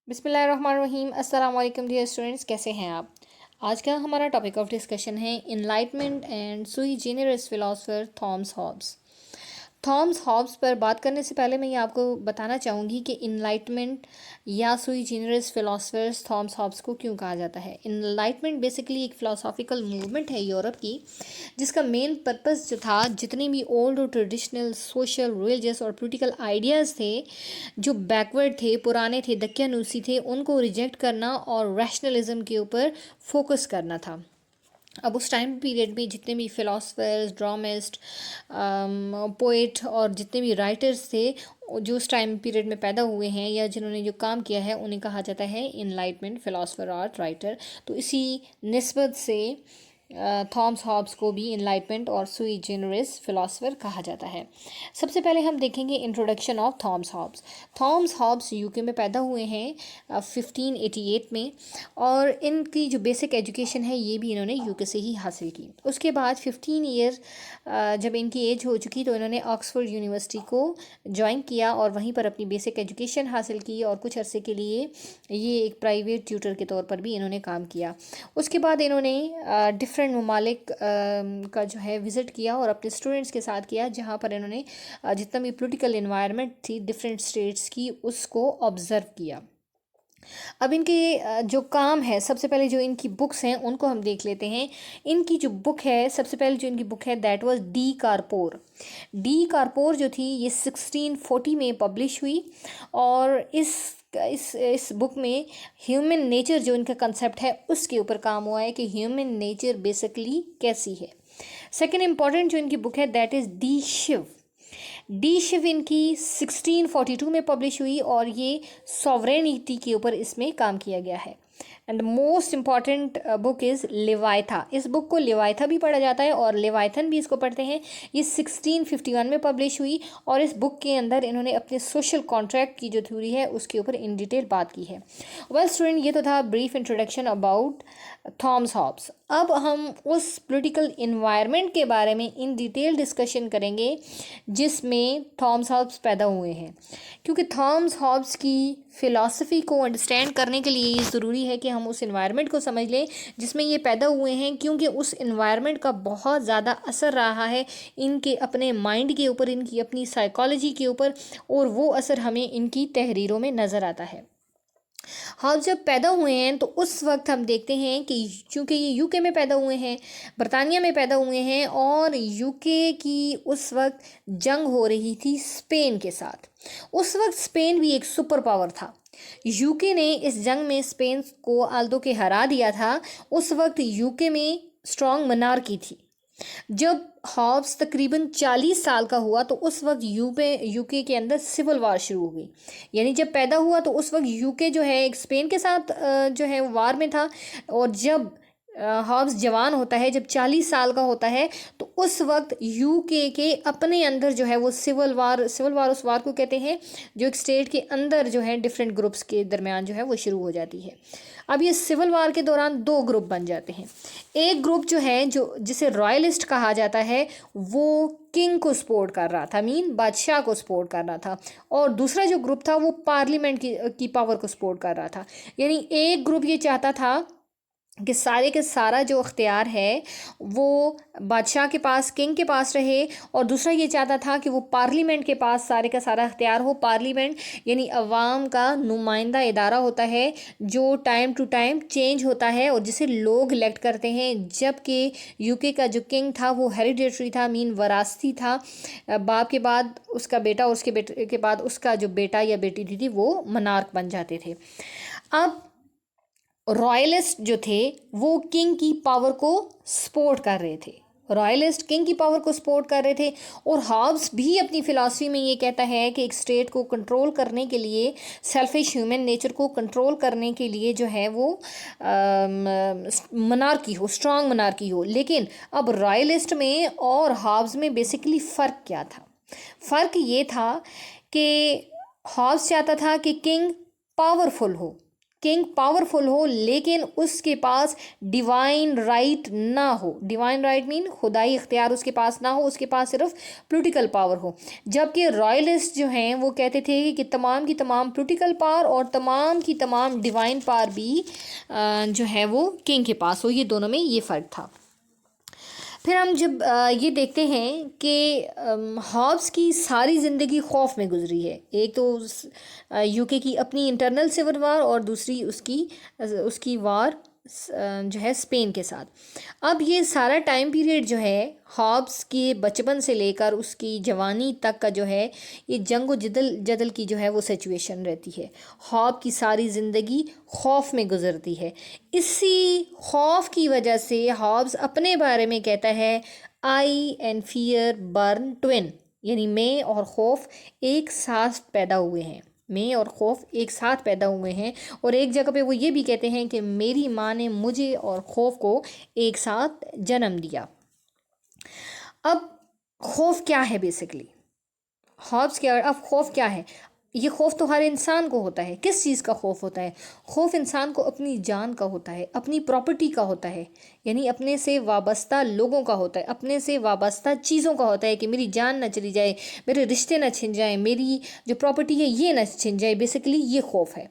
बिस्मिल्लाहिर्रहमानिर्रहीम। अस्सलाम वालेकुम डियर स्टूडेंट्स, कैसे हैं आप। आज का हमारा टॉपिक ऑफ डिस्कशन है इनलाइटमेंट एंड सुई generous philosopher Thomas Hobbes. Thomas Hobbes पर बात करने से पहले मैं ये आपको बताना चाहूँगी कि इनलाइटमेंट या सुई जेनरस फिलोसोफर्स थॉमस हॉब्स को क्यों कहा जाता है। इनलाइटमेंट बेसिकली एक फ़िलासफ़िकल मूवमेंट है यूरोप की, जिसका मेन पर्पस जो था, जितने भी ओल्ड और ट्रेडिशनल सोशल, रिलीजियस और पॉलिटिकल आइडियाज़ थे जो बैकवर्ड थे, पुराने थे, दक्यानूसी थे, उनको रिजेक्ट करना और रैशनलिज्म के ऊपर फोकस करना था। अब उस टाइम पीरियड में जितने भी फ़िलासफ़र्स, ड्रामिस्ट, पोएट और जितने भी राइटर्स थे जो उस टाइम पीरियड में पैदा हुए हैं या जिन्होंने जो काम किया है, उन्हें कहा जाता है इनलाइटमेंट फ़िलासफ़र और राइटर। तो इसी निस्बत से थॉमस हॉब्स को भी इनलाइटमेंट और सुई जेनरस फ़िलासफ़र कहा जाता है। सबसे पहले हम देखेंगे introduction of Thomas Hobbes. Thomas Hobbes UK में पैदा हुए हैं 1588 में, और इनकी जो बेसिक एजुकेशन है ये भी इन्होंने यूके से ही हासिल की। उसके बाद 15 ईयर जब इनकी एज हो चुकी तो इन्होंने ऑक्सफोर्ड यूनिवर्सिटी को ज्वाइन किया और वहीं पर अपनी बेसिक एजुकेशन हासिल की, और कुछ अरसे के लिए ये एक प्राइवेट ट्यूटर के तौर पर भी इन्होंने काम किया। उसके बाद इन्होंने डिफरेंट ममालिक का जो है विज़िट किया और अपने स्टूडेंट्स के साथ किया, जहाँ पर इन्होंने जितना भी पॉलिटिकल इन्वायरमेंट थी डिफरेंट स्टेट्स की, उसको ऑब्ज़र्व किया। अब इनके जो काम है, सबसे पहले जो इनकी बुक्स हैं उनको हम देख लेते हैं। इनकी जो बुक है, सबसे पहले जो इनकी बुक है दैट वाज डी कारपोर। डी कारपोर जो थी ये 1640 में पब्लिश हुई, और इस बुक में ह्यूमन नेचर जो इनका कंसेप्ट है उसके ऊपर काम हुआ है कि ह्यूमन नेचर बेसिकली कैसी है। सेकेंड इम्पॉर्टेंट जो इनकी बुक है that is D Shiv. D Shiv इनकी 1642 में पब्लिश हुई, और ये सॉवरेनिटी के ऊपर इसमें काम किया गया है। And the most important book is Leviathan. इस बुक को लेवायथा भी पढ़ा जाता है और लेवायथन भी इसको पढ़ते हैं। ये 1651 में पब्लिश हुई, और इस बुक के अंदर इन्होंने अपने सोशल कॉन्ट्रैक्ट की जो थ्योरी है उसके ऊपर इन डिटेल बात की है। वेल स्टूडेंट, ये तो था brief introduction about Thomas Hobbes. अब हम उस पॉलिटिकल इन्वायरमेंट के बारे में इन डिटेल डिस्कशन करेंगे जिसमें थॉमस हॉब्स पैदा हुए हैं, क्योंकि थॉमस हॉब्स की फ़िलासफ़ी को अंडरस्टैंड करने के लिए ये ज़रूरी है कि हम उस इन्वायरमेंट को समझ लें जिसमें ये पैदा हुए हैं, क्योंकि उस इन्वायरमेंट का बहुत ज़्यादा असर रहा है इनके अपने माइंड के ऊपर, इनकी अपनी साइकोलॉजी के ऊपर, और वो असर हमें इनकी तहरीरों में नज़र आता है। हाँ, जब पैदा हुए हैं तो उस वक्त हम देखते हैं कि चूँकि ये यूके में पैदा हुए हैं, बरतानिया में पैदा हुए हैं, और यूके की उस वक्त जंग हो रही थी स्पेन के साथ। उस वक्त स्पेन भी एक सुपर पावर था। यूके ने इस जंग में स्पेन को आल्दो के हरा दिया था। उस वक्त यूके में स्ट्रॉन्ग मनार्की थी। जब हॉब्स तकरीबन 40 साल का हुआ तो उस वक्त यूके के अंदर सिविल वार शुरू हो गई। यानी जब पैदा हुआ तो उस वक्त यूके जो है एक स्पेन के साथ जो है वार में था, और जब हॉब्स जवान होता है, जब 40 साल का होता है, तो उस वक्त यूके के अपने अंदर जो है वो सिविल वार उस वार को कहते हैं जो एक स्टेट के अंदर जो है डिफरेंट ग्रुप्स के दरमियान जो है वो शुरू हो जाती है। अब ये सिविल वार के दौरान दो ग्रुप बन जाते हैं। एक ग्रुप जो है जो जिसे रॉयलिस्ट कहा जाता है, वो किंग को सपोर्ट कर रहा था, मीन बादशाह को सपोर्ट कर रहा था, और दूसरा जो ग्रुप था वो पार्लियामेंट की पावर को सपोर्ट कर रहा था। यानी एक ग्रुप ये चाहता था कि सारे के सारा जो अख्तियार है वो बादशाह के पास, किंग के पास रहे, और दूसरा ये चाहता था कि वो पार्लियामेंट के पास सारे का सारा अख्तियार हो। पार्लियामेंट यानी अवाम का नुमाइंदा इदारा होता है जो टाइम टू टाइम चेंज होता है और जिसे लोग इलेक्ट करते हैं, जबकि यूके का जो किंग था वो हेरिडेटरी था, मीन वरासती था। बाप के बाद उसका बेटा और उसके बेटे के बाद उसका जो बेटा या बेटी थी वो मनार्क बन जाते थे। अब रॉयलिस्ट जो थे वो किंग की पावर को सपोर्ट कर रहे थे, रॉयलिस्ट किंग की पावर को सपोर्ट कर रहे थे। और हॉब्स भी अपनी फ़िलासफ़ी में ये कहता है कि एक स्टेट को कंट्रोल करने के लिए, सेल्फिश ह्यूमन नेचर को कंट्रोल करने के लिए जो है वो मनार्की हो, स्ट्रांग मनार्की हो। लेकिन अब रॉयलिस्ट में और हॉब्स में बेसिकली फ़र्क क्या था? फ़र्क ये था कि हॉब्स चाहता था कि किंग पावरफुल हो, किंग पावरफुल हो लेकिन उसके पास डिवाइन राइट ना हो। डिवाइन राइट मीन खुदाई इख्तियार उसके पास ना हो, उसके पास सिर्फ पॉलिटिकल पावर हो। जबकि रॉयलिस्ट जो हैं वो कहते थे कि तमाम की तमाम पॉलिटिकल पावर और तमाम की तमाम डिवाइन पावर भी जो है वो किंग के पास हो। ये दोनों में ये फ़र्क था। फिर हम जब ये देखते हैं कि हॉब्स की सारी ज़िंदगी खौफ में गुजरी है। एक तो यूके की अपनी इंटरनल सिविल वार और दूसरी उसकी उसकी वार जो है स्पेन के साथ। अब ये सारा टाइम पीरियड जो है हॉब्स के बचपन से लेकर उसकी जवानी तक का जो है ये जंग व जदल जदल की जो है वो सिचुएशन रहती है। हॉब की सारी ज़िंदगी खौफ में गुजरती है। इसी खौफ की वजह से हॉब्स अपने बारे में कहता है आई एंड फियर बर्न ट्विन, यानी मैं और खौफ एक साथ पैदा हुए हैं। मैं और खौफ एक साथ पैदा हुए हैं। और एक जगह पे वो ये भी कहते हैं कि मेरी माँ ने मुझे और खौफ को एक साथ जन्म दिया। अब खौफ क्या है बेसिकली, हॉब्स क्या, अब खौफ क्या है? ये खौफ तो हर इंसान को होता है। किस चीज़ का खौफ होता है? खौफ इंसान को अपनी जान का होता है, अपनी प्रॉपर्टी का होता है, यानी अपने से वाबस्ता लोगों का होता है, अपने से वाबस्ता चीज़ों का होता है कि मेरी जान ना चली जाए, मेरे रिश्ते ना छिन जाए, मेरी जो प्रॉपर्टी है ये ना छिन जाए। बेसिकली ये खौफ है।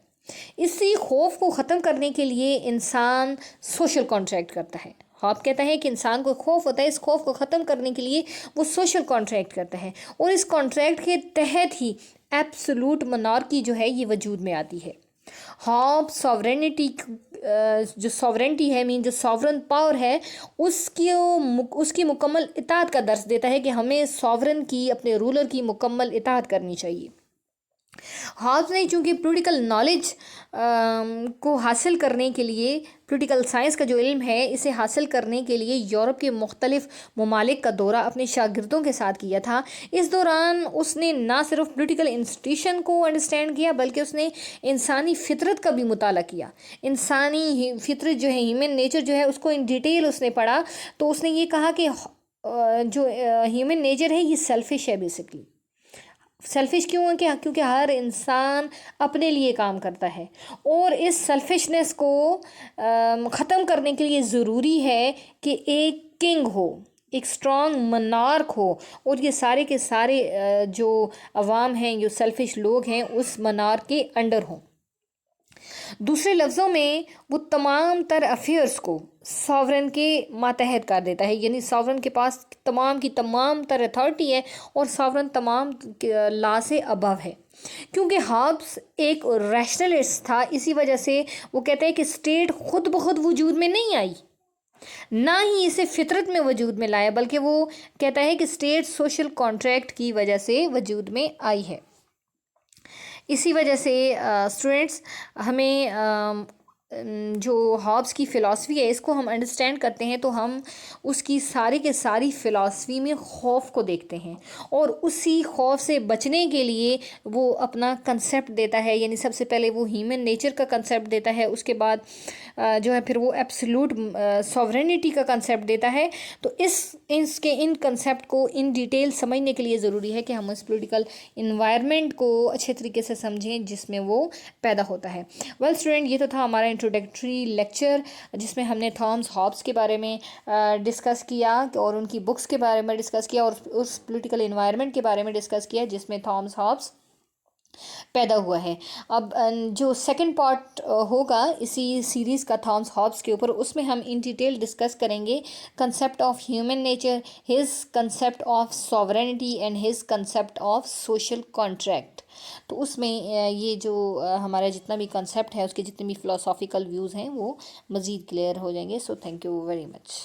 इसी खौफ को ख़त्म करने के लिए इंसान सोशल कॉन्ट्रैक्ट करता है। हॉब कहता है कि इंसान को खौफ होता है, इस खौफ को ख़त्म करने के लिए वो सोशल कॉन्ट्रैक्ट करता है और इस कॉन्ट्रैक्ट के तहत ही एब्सोल्यूट मोनार्की जो है ये वजूद में आती है। हॉब सॉवरेनिटी जो सॉवरेंटी है मीन जो सॉवरन पावर है उसकी मुकम्मल इताअत का दर्स देता है कि हमें सॉवरन की, अपने रूलर की मुकम्मल इताअत करनी चाहिए। हॉब्स ने चूँकि पॉलिटिकल नॉलेज को हासिल करने के लिए, पॉलिटिकल साइंस का जो इल्म है इसे हासिल करने के लिए यूरोप के मुख्तलिफ ममालिक का दौरा अपने शागिर्दों के साथ किया था। इस दौरान उसने ना सिर्फ पॉलिटिकल इंस्टीट्यूशन को अंडरस्टैंड किया बल्कि उसने इंसानी फितरत का भी मुताला किया। इंसानी फितरत जो है, ह्यूमन नेचर जो है, उसको इन डिटेल उसने पढ़ा। तो उसने ये कहा कि जो ह्यूमन नेचर है ये सेल्फिश है। बेसिकली सेल्फिश क्यों है? क्या? क्योंकि हर इंसान अपने लिए काम करता है और इस सेल्फिशनेस को ख़त्म करने के लिए ज़रूरी है कि एक किंग हो, एक स्ट्रॉन्ग मनार्क हो और ये सारे के सारे जो अवाम हैं, जो सेल्फिश लोग हैं, उस मनार्क के अंडर हों। दूसरे लफ्ज़ों में वो तमाम तर अफेयर्स को सॉवरन के मातहत कर देता है, यानी सॉवरन के पास तमाम की तमाम तर अथॉरिटी है और सॉवरन तमाम लॉ से अबव है। क्योंकि हॉब्स एक रैशनलिस्ट था, इसी वजह से वो कहते हैं कि स्टेट खुद ब खुद वजूद में नहीं आई, ना ही इसे फितरत में वजूद में लाया, बल्कि वो कहता है कि स्टेट सोशल कॉन्ट्रैक्ट की वजह से वजूद में आई है। इसी वजह से स्टूडेंट्स हमें जो हॉब्स की फ़िलासफ़ी है इसको हम अंडरस्टैंड करते हैं तो हम उसकी सारी के सारी फ़िलासफ़ी में खौफ को देखते हैं और उसी खौफ से बचने के लिए वो अपना कंसेप्ट देता है। यानी सबसे पहले वो ह्यूमन नेचर का कंसेप्ट देता है, उसके बाद जो है फिर वो एब्सोल्यूट सॉवरेनिटी का कंसेप्ट देता है। तो इसके इन कंसेप्ट को इन डिटेल समझने के लिए ज़रूरी है कि हम उस पॉलिटिकल इन्वायरमेंट को अच्छे तरीके से समझें जिसमें वो पैदा होता है। वेल स्टूडेंट, ये तो था हमारा इंट्रोडक्टरी लेक्चर जिसमें हमने थॉमस हॉब्स के बारे में डिस्कस किया और उनकी बुक्स के बारे में डिस्कस किया और उस पॉलिटिकल इन्वायरमेंट के बारे में डिस्कस किया जिसमें थॉमस हॉब्स पैदा हुआ है। अब जो सेकंड पार्ट होगा इसी सीरीज़ का थॉमस हॉब्स के ऊपर, उसमें हम इन डिटेल डिस्कस करेंगे concept of human nature, his concept of sovereignty and his concept of social contract. तो उसमें ये जो हमारा जितना भी कंसेप्ट है उसके जितने भी फ़िलोसॉफिकल व्यूज़ हैं वो मज़ीद क्लियर हो जाएंगे। So thank you very much.